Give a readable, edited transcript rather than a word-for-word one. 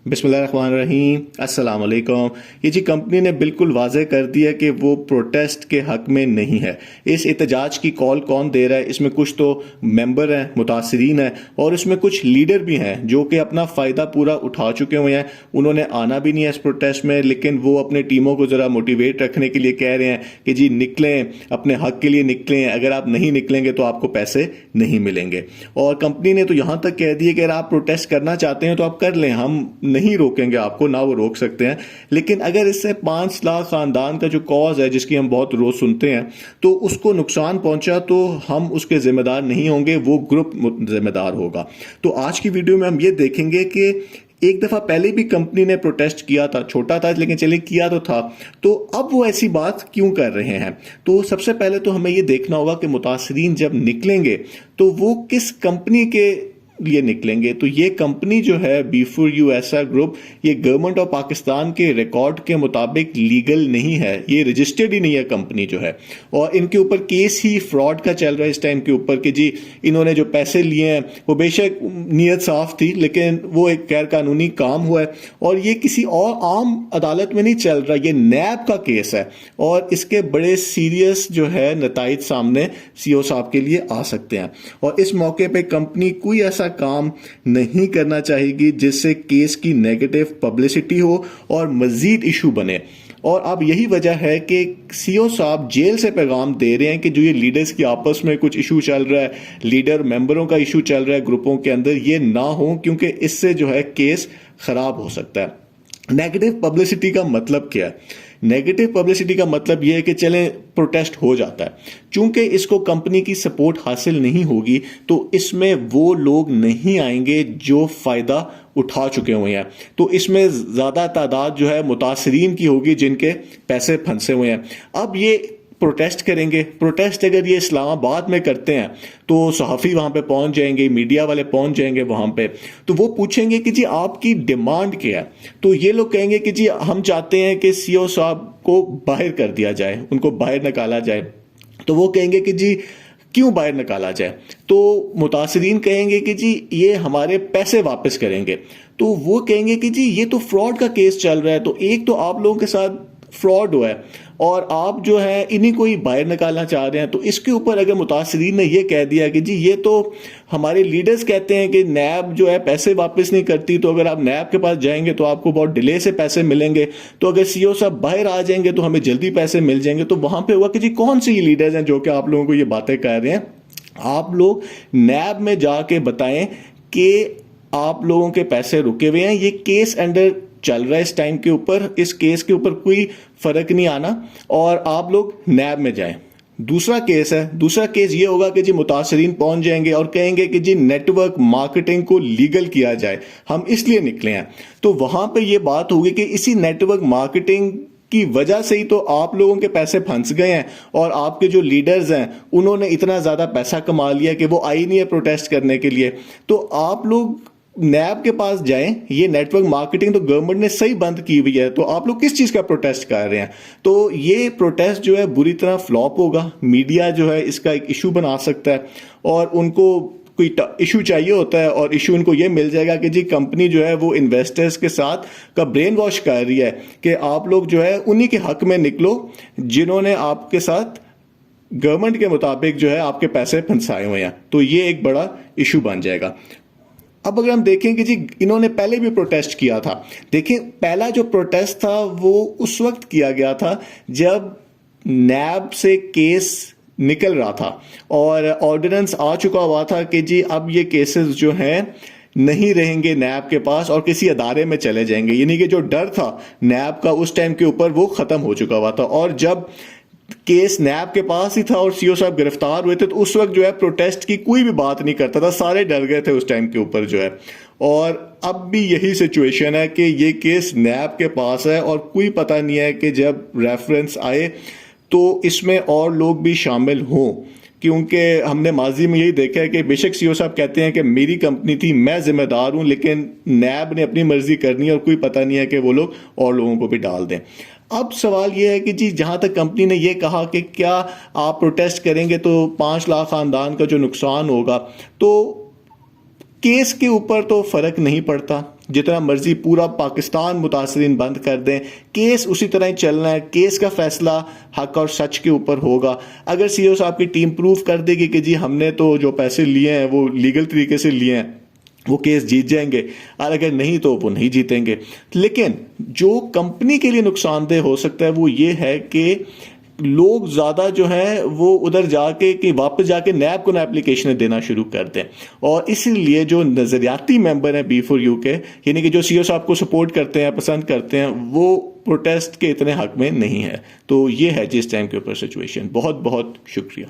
बिस्मिल्लाहिर्रहमानिर्रहीम, अस्सलाम वालेकुम। ये जी कंपनी ने बिल्कुल वाज़ेह कर दिया कि वो प्रोटेस्ट के हक में नहीं है। इस एहतजाज की कॉल कौन दे रहा है? इसमें कुछ तो मेंबर हैं, मुतासरीन हैं, और इसमें कुछ लीडर भी हैं जो कि अपना फ़ायदा पूरा उठा चुके हुए हैं। उन्होंने आना भी नहीं है इस प्रोटेस्ट में, लेकिन वो अपने टीमों को ज़रा मोटिवेट रखने के लिए कह रहे हैं कि जी निकलें, अपने हक के लिए निकलें, अगर आप नहीं निकलेंगे तो आपको पैसे नहीं मिलेंगे। और कंपनी ने तो यहाँ तक कह दिया कि अगर आप प्रोटेस्ट करना चाहते हैं तो आप कर लें, हम नहीं रोकेंगे आपको, ना वो रोक सकते हैं। लेकिन अगर इससे 5 लाख खानदान का जो कॉज है, जिसकी हम बहुत रोज सुनते हैं, तो उसको नुकसान पहुंचा तो हम उसके जिम्मेदार नहीं होंगे, वो ग्रुप जिम्मेदार होगा। तो आज की वीडियो में हम ये देखेंगे कि एक दफा पहले भी कंपनी ने प्रोटेस्ट किया था, छोटा था लेकिन चलिए किया तो था, तो अब वो ऐसी बात क्यों कर रहे हैं। तो सबसे पहले तो हमें ये देखना होगा कि मुतासरीन जब निकलेंगे तो वो किस कंपनी के लिए निकलेंगे। तो ये कंपनी जो है B4U ऐसा ग्रुप, ये गवर्नमेंट ऑफ पाकिस्तान के रिकॉर्ड के मुताबिक लीगल नहीं है, ये रजिस्टर्ड ही नहीं है कंपनी जो है। और इनके ऊपर केस ही फ्रॉड का चल रहा है इस टाइम के ऊपर कि जी इन्होंने जो पैसे लिए हैं वो बेशक नीयत साफ थी, लेकिन वो एक गैर कानूनी काम हुआ है और ये किसी और आम अदालत में नहीं चल रहा, ये नैब का केस है और इसके बड़े सीरियस जो है नताइज सामने CEO साहब के लिए आ सकते हैं। और इस मौके पे कंपनी कोई ऐसा काम नहीं करना चाहेगी जिससे केस की नेगेटिव पब्लिसिटी हो और मजीद इशू बने। और अब यही वजह है कि CEO साहब जेल से पैगाम दे रहे हैं कि जो ये लीडर्स की आपस में कुछ इशू चल रहा है, लीडर मेंबरों का इशू चल रहा है ग्रुपों के अंदर, ये ना हो, क्योंकि इससे जो है केस खराब हो सकता है। नेगेटिव पब्लिसिटी का मतलब क्या है? नेगेटिव पब्लिसिटी का मतलब यह है कि चलें प्रोटेस्ट हो जाता है, चूंकि इसको कंपनी की सपोर्ट हासिल नहीं होगी तो इसमें वो लोग नहीं आएंगे जो फायदा उठा चुके हुए हैं, तो इसमें ज्यादा तादाद जो है मुतासरीन की होगी जिनके पैसे फंसे हुए हैं। अब ये प्रोटेस्ट करेंगे, प्रोटेस्ट अगर ये इस्लामाबाद में करते हैं तो सहाफ़ी वहां पे पहुंच जाएंगे, मीडिया वाले पहुंच जाएंगे वहां पे, तो वो पूछेंगे कि जी आपकी डिमांड क्या है। तो ये लोग कहेंगे कि जी हम चाहते हैं कि CEO साहब को बाहर कर दिया जाए, उनको बाहर निकाला जाए। तो वो कहेंगे कि जी क्यों बाहर निकाला जाए? तो मुतासरीन कहेंगे कि जी ये हमारे पैसे वापस करेंगे। तो वो कहेंगे कि जी ये तो फ्रॉड का केस चल रहा है, तो एक तो आप लोगों के साथ फ्रॉड हुआ है और आप जो है इन्हीं को ही बाहर निकालना चाह रहे हैं। तो इसके ऊपर अगर मुतासरीन ने यह कह दिया कि जी ये तो हमारे लीडर्स कहते हैं कि नैब जो है पैसे वापस नहीं करती, तो अगर आप नैब के पास जाएंगे तो आपको बहुत डिले से पैसे मिलेंगे, तो अगर CEO साहब बाहर आ जाएंगे तो हमें जल्दी पैसे मिल जाएंगे। तो वहां पे हुआ कि जी कौन से ये लीडर्स हैं जो कि आप लोगों को ये बातें कह रहे हैं? आप लोग नैब में जाके बताएं कि आप लोगों के पैसे रुके हुए हैं, ये केस अंडर चल रहा है इस टाइम के ऊपर, इस केस के ऊपर कोई फर्क नहीं आना और आप लोग नैब में जाएं। दूसरा केस है, दूसरा केस ये होगा कि जी मुतासरीन पहुंच जाएंगे और कहेंगे कि जी नेटवर्क मार्केटिंग को लीगल किया जाए, हम इसलिए निकले हैं। तो वहां पे ये बात होगी कि इसी नेटवर्क मार्केटिंग की वजह से ही तो आप लोगों के पैसे फंस गए हैं और आपके जो लीडर्स हैं उन्होंने इतना ज्यादा पैसा कमा लिया कि वो आई नहीं है प्रोटेस्ट करने के लिए। तो आप लोग नैब के पास जाएं, ये नेटवर्क मार्केटिंग तो गवर्नमेंट ने सही बंद की हुई है, तो आप लोग किस चीज का प्रोटेस्ट कर रहे हैं? तो ये प्रोटेस्ट जो है बुरी तरह फ्लॉप होगा, मीडिया जो है इसका एक इशू बना सकता है और उनको कोई इशू चाहिए होता है और इशू उनको ये मिल जाएगा कि जी कंपनी जो है वो इन्वेस्टर्स के साथ का ब्रेन वॉश कर रही है कि आप लोग जो है उन्हीं के हक में निकलो जिन्होंने आपके साथ गवर्नमेंट के मुताबिक जो है आपके पैसे फंसाए हुए हैं। तो ये एक बड़ा इशू बन जाएगा। अब अगर हम देखें कि जी इन्होंने पहले भी प्रोटेस्ट किया था, देखें पहला जो प्रोटेस्ट था वो उस वक्त किया गया था जब नैब से केस निकल रहा था और ऑर्डिनेंस आ चुका हुआ था कि जी अब ये केसेस जो हैं नहीं रहेंगे नैब के पास और किसी अदारे में चले जाएंगे, यानी कि जो डर था नैब का उस टाइम के ऊपर वो खत्म हो चुका हुआ था। और जब केस नैब के पास ही था और CEO साहब गिरफ्तार हुए थे तो उस वक्त जो है प्रोटेस्ट की कोई भी बात नहीं करता था, सारे डर गए थे उस टाइम के ऊपर जो है। और अब भी यही सिचुएशन है कि ये केस नैब के पास है और कोई पता नहीं है कि जब रेफरेंस आए तो इसमें और लोग भी शामिल हों, क्योंकि हमने माजी में यही देखा है कि बेशक CEO साहब कहते हैं कि मेरी कंपनी थी, मैं जिम्मेदार हूं, लेकिन नैब ने अपनी मर्जी करनी है और कोई पता नहीं है कि वो लोग और लोगों को भी डाल दें। अब सवाल यह है कि जी जहां तक कंपनी ने यह कहा कि क्या आप प्रोटेस्ट करेंगे तो 5 लाख खानदान का जो नुकसान होगा, तो کیس کے اوپر تو فرق نہیں پڑتا، جتنا مرضی پورا پاکستان متاثرین بند کر دیں، کیس اسی طرح ہی چلنا ہے، کیس کا فیصلہ حق اور سچ کے اوپر ہوگا۔ اگر سی او صاحب کی ٹیم پروف کر دے گی کہ جی ہم نے تو جو پیسے لیے ہیں وہ لیگل طریقے سے لیے ہیں، وہ کیس جیت جائیں گے، اور اگر نہیں تو وہ نہیں جیتیں گے۔ لیکن جو کمپنی کے لیے نقصان دہ ہو سکتا ہے وہ یہ ہے کہ لوگ زیادہ جو ہے وہ ادھر جا کے کہ واپس جا کے نیب کو اپلیکیشنیں دینا شروع کر دیں، اور اسی لیے جو نظریاتی ممبر ہیں B4U کے، یعنی کہ جو سی او صاحب کو سپورٹ کرتے ہیں، پسند کرتے ہیں، وہ پروٹیسٹ کے اتنے حق میں نہیں ہے۔ تو یہ ہے جس ٹائم کے اوپر سچویشن۔ بہت بہت شکریہ۔